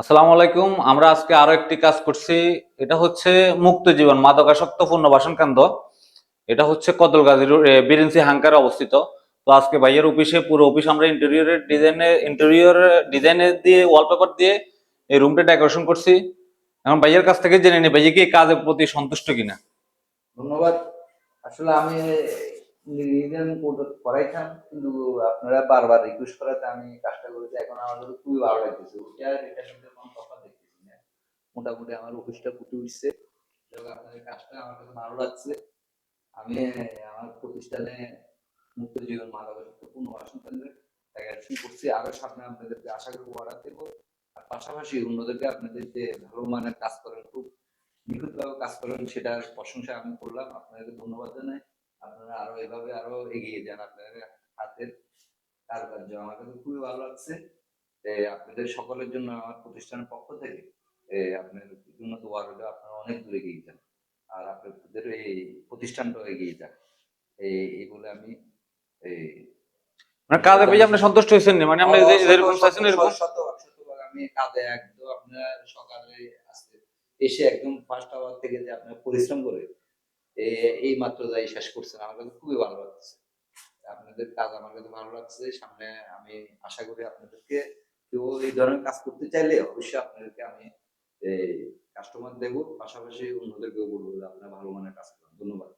আসসালামু আলাইকুম। আমরা আজকে আরো একটি কাজ করছি। এটা হচ্ছে মুক্ত জীবন মাদকাসক্ত পুনর্বাসন কেন্দ্র। এটা হচ্ছে কদলগাজী বিরিঞ্চি হাঙ্কারে অবস্থিত। তো আজকে ভাইয়ের অফিসে পুরো অফিস আমরা ইন্টেরিয়র ডিজাইনে দিয়ে ওয়ালপেপার দিয়ে এই রুমটা ডেকোরেশন করছি। এখন ভাইয়ের কাছ থেকে জেনে নিই ভাইয়া কি এই কাজের প্রতি সন্তুষ্ট কিনা। ধন্যবাদ। আসলে আমি রিভিশন করাইতাম, কিন্তু আপনারা বারবার রিকোয়েস্ট করাতে আমি কাজটা করেছি। এখন আমার কাছে খুবই ভালো লাগতেছে। ওটা এটার মধ্যে কোনো তফাৎ দেখতেছি না। মোটামুটি আমার অফিসটা ফুটে উঠছে এবং আপনাদের কাজটা আমার কাছে ভালো লাগছে। আমি আমার প্রতিষ্ঠানে মুক্ত জীবন মাদকাসক্ত পুনর্বাসন কেন্দ্রে শুরু করছি। আরো সামনে আপনাদেরকে আশা করি অর্ডার দেবো। আর পাশাপাশি অন্যদেরকে আপনাদের যে ভালো মানের কাজ করেন, খুব নিখুঁতভাবে কাজ করেন, সেটার প্রশংসা আমি করলাম। আপনাদেরকে ধন্যবাদ জানাই। আপনারা আরো এভাবে আরো এগিয়ে যান। আপনাদের হাতের কারুকার্য আমার কাছে খুবই ভালো লাগছে। আপনাদের সকলের জন্য আমার প্রতিষ্ঠানের পক্ষ থেকে আপনাদের জন্য দোয়া রইল। আপনারা অনেক দূরে এগিয়ে যান আর আপনাদের এই প্রতিষ্ঠানটাও এগিয়ে যান। এই বলে আমি এই মানে কাজে ধন্যবাদ ভাইয়া জানাচ্ছি। আপনি সন্তুষ্ট হয়েছেন না? মানে আপনি যেরকম চাইছেন এরকম। শতভাগ আমি কাজে একদম আপনার সকালে আসতে এসে একদম ফার্স্ট আওয়ার থেকে যে আপনার পরিশ্রম করে এই মাত্র যাই শেষ করছেন, আমার কাছে খুবই ভালো লাগছে। আপনাদের কাজ আমার কাছে ভালো লাগছে। সামনে আমি আশা করি আপনাদেরকে কেউ এই ধরনের কাজ করতে চাইলে অবশ্যই আপনাদেরকে আমি এই কাস্টমার দেবো, পাশাপাশি অন্যদেরকেও বলবো যে আপনারা ভালো মানের কাজ করেন। ধন্যবাদ।